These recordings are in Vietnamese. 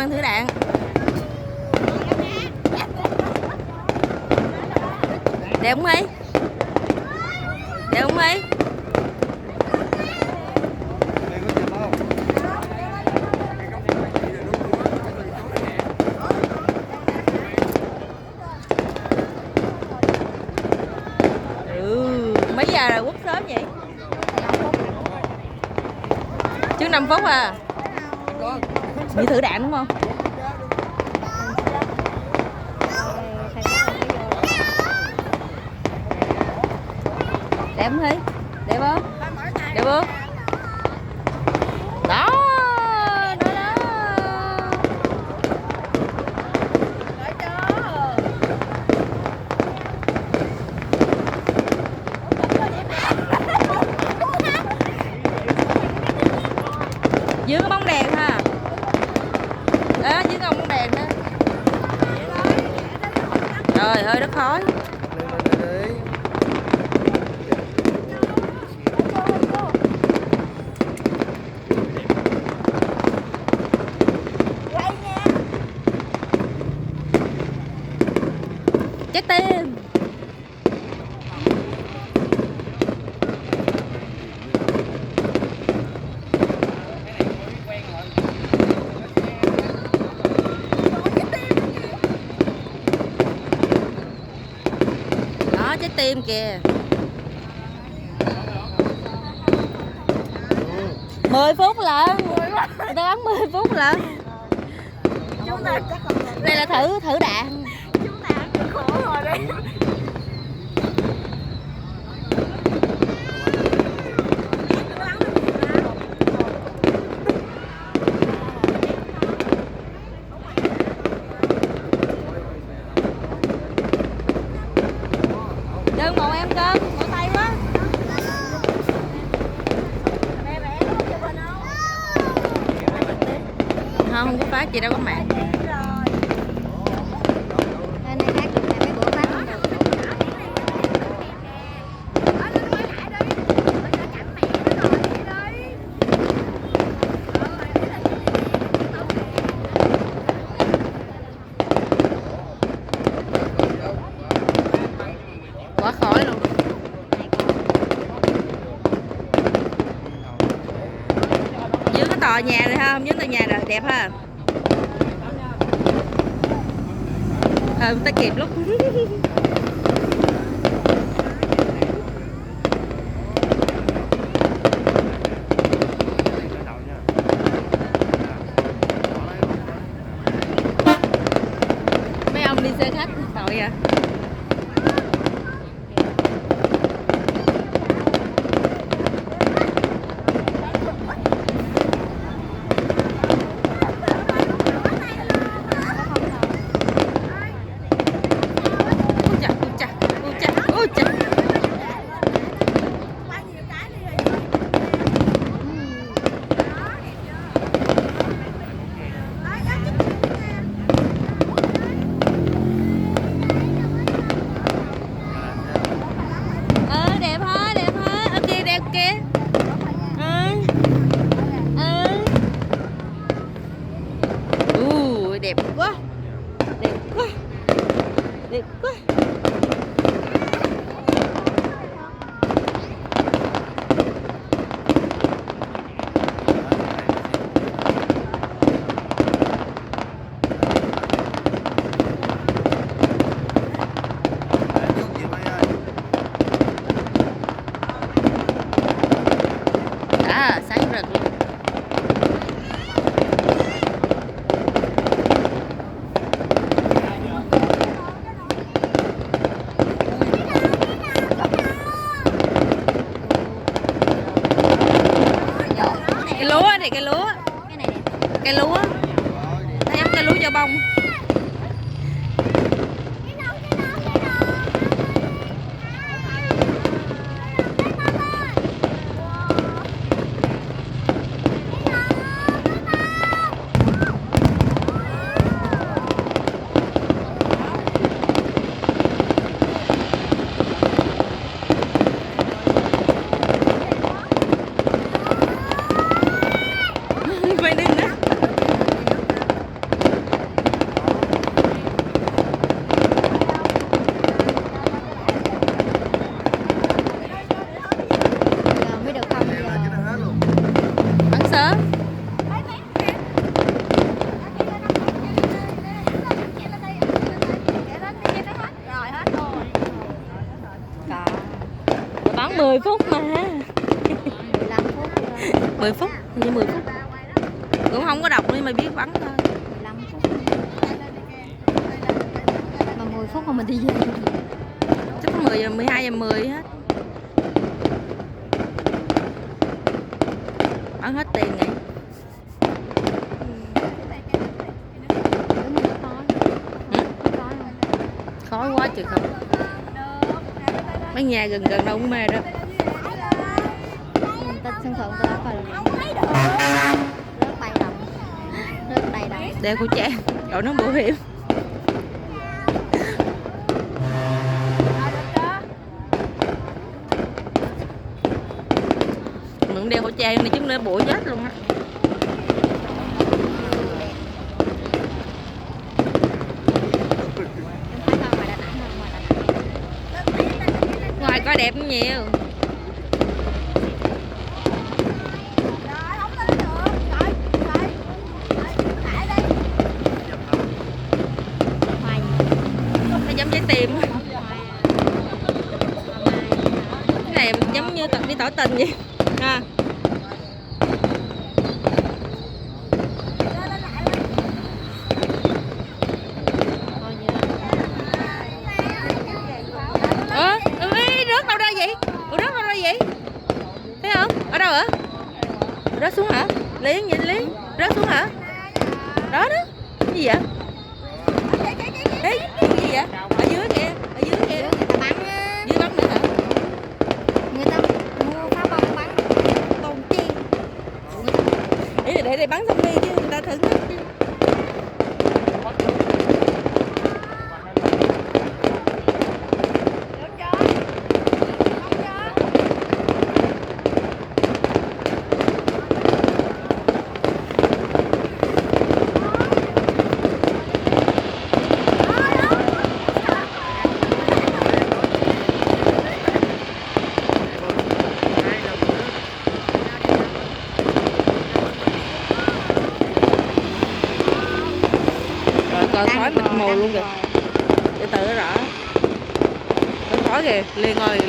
đang thử đạn. Đẹp không Huy? Đẹp không Huy? Mấy giờ rồi quất sớm vậy? Chứ 5 phút à. Đi thử đạn đúng không? Đẹp không Thi? Đẹp không? Đẹp không? Đó. Dưới cái bóng đèn ha. Đó, dưới cái bóng đèn đó. Trời ơi, đất khói. Trái tim. Đó, trái tim kìa. 10 phút lận. Người ta bắn 10 phút lận. Đây là thử đạn. Chúng ta cực khổ rồi đấy. Đơn một em cơm, mỏi tay quá. Không có phát gì đâu có mạng. Quá khói luôn. Dưới cái tòa nhà này không? Dưới tòa nhà rồi đẹp ha. Ta kịp lúc. Mấy ông đi xe khách tội à. Đẹp quá, đẹp quá, đẹp quá. Sáng rực luôn. Này cây lúa, cây lúa, nó giống cây lúa cho bông. 10 phút mà. 15 phút. 10 phút, như 10 phút. Cũng không có đọc nhưng mà biết bắn thôi. 15 phút. Mà 10 phút mà mình đi về. Chắc 10 giờ 12 giờ 10 hết. Bắn hết tiền vậy. Khói quá trời không. Mấy nhà gần gần đâu cũng mê đó. Tên sân thượng tôi đã coi được. Rất bay đồng. Rất đầy đồng. Đeo khẩu trang, đội nón bảo hiểm. Mình đeo khẩu trang này chứ nữa bụi chết luôn á. Ngoài coi đẹp nhiều. Nó giống trái tim. Cái này giống như đi tỏ tình vậy ha. Rớt đâu ra vậy? Ủa rớt đâu ra vậy? Thấy không? Ở đâu hả? Rớt xuống hả? Liên vậy Liên. Rớt xuống hả? Đó đó. Cái gì vậy? Đấy, cái gì vậy? Ở dưới kìa, ở dưới kìa. Người ta bắn á. Dưới bắn nữa hả? Người ta mua pháo bông bắn bông chi. Ý là để bắn xong đi chứ người ta thưởng thức chứ. Rồi khói mịt mù luôn kìa. Để tự nó rõ. Có khói kìa, Liên ơi.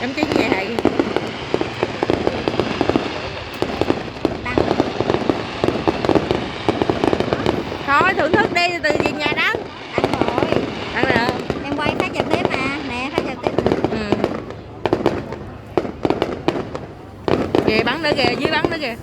Em cái nhà kìa. Thôi thưởng thức đi từ về nhà đó. Ăn rồi. Ăn rồi hả? Em quay phát trực tiếp mà. Nè phát trực tiếp. Ừ. Kìa bắn nữa kìa, dưới bắn nữa kìa.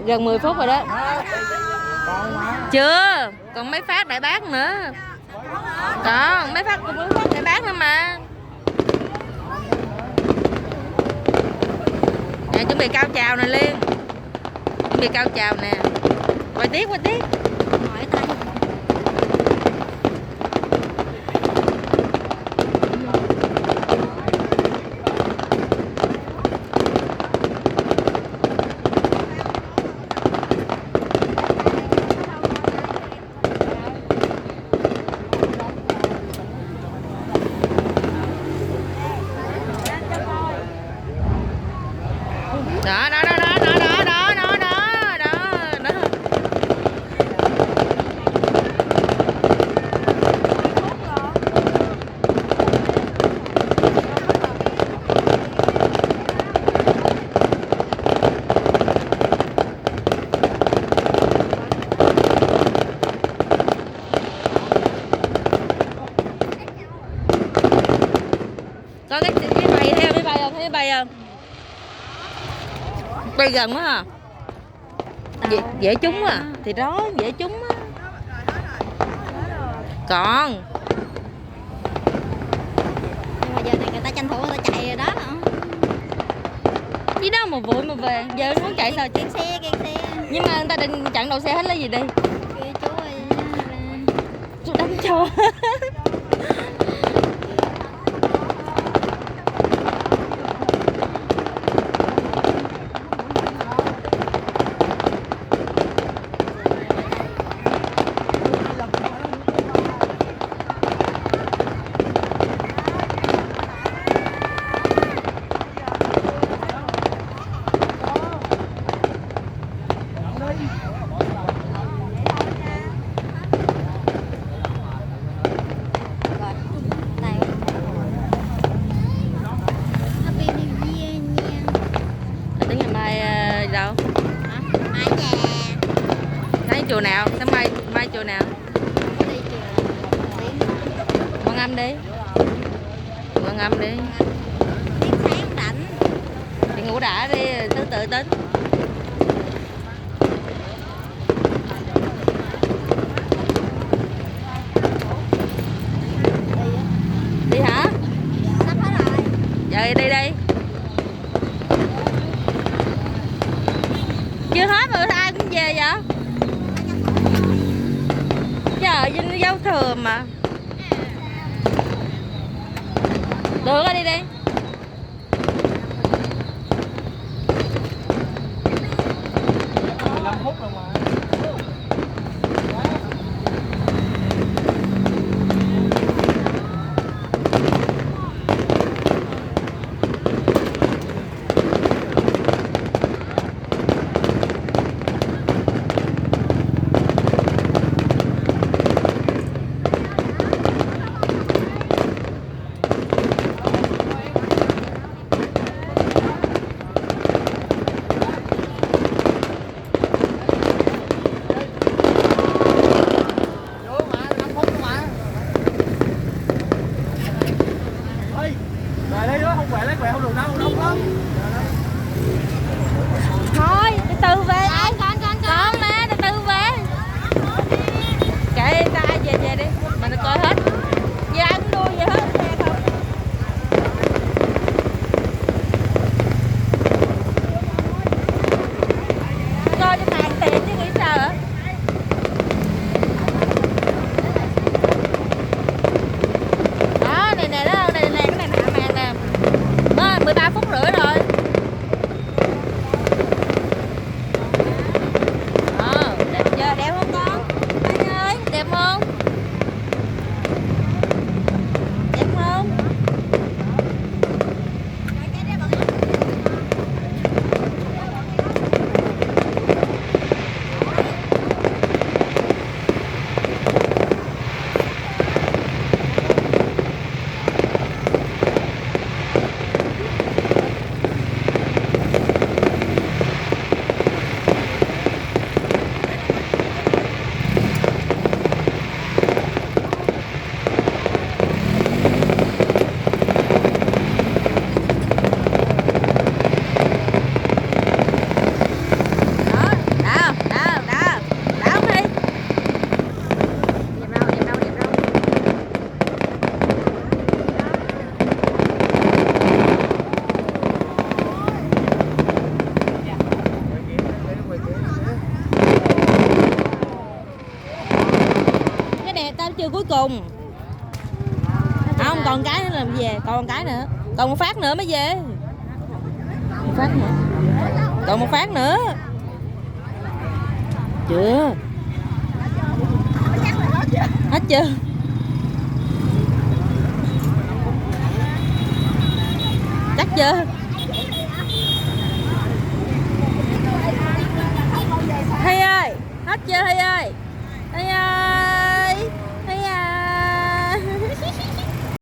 Gần 10 phút rồi đó. Chưa, còn mấy phát đại bác nữa. Còn mấy phát đại bác nữa mà. Nè chuẩn bị cao trào nè Liên. Chuẩn bị cao trào nè. Quay tiếp, quay tiếp. Hỏi tay. Đó đó đó đó đó đó đó đó đó đó. Có cái bay theo cái bay không? Thấy cái bay không? Bay gần quá à. Dễ trúng à. Thì đó dễ trúng á. Còn vụ người ta chạy rồi đó hả? Chứ đâu mà vội mà về, giờ muốn chạy sao chứ? Kẹt xe. Nhưng mà người ta định chặn đầu xe hết lấy gì đi? Kìa chú ơi. Chú đánh cho. Tính ngày mai đi đâu? Mai nhà. Thấy chùa nào? Sáng mai chùa nào? Đi chùa. Con Âm đi. Con Âm đi. Tiếng sáng rảnh. Thì ngủ đã đi, thứ tự tính. Đi hả? Sắp hết rồi. Giờ đi đi. Chưa hết rồi ai cũng về vậy? Trời Vinh giao thừa mà. Được rồi đi đi. Thôi, từ từ về. Con mà, từ từ về. Kệ ta ai về đi. Mình coi hết. Về ai cũng đuôi về hết xe không. Coi cho tàn tiền chứ nghĩ sao hả? Đó, này đó, này cái này hạ màn nè. Đó, 13 phút rưỡi rồi. Đẹp chưa? Đẹp không con? Anh ơi, đẹp không? Đẹp không? Chưa cuối cùng không còn cái nữa là về, còn cái nữa, còn một phát nữa mới về, một phát nữa, còn một phát nữa chưa hết chưa chắc chưa Thi ơi, hết chưa Thi ơi, Thi ơi.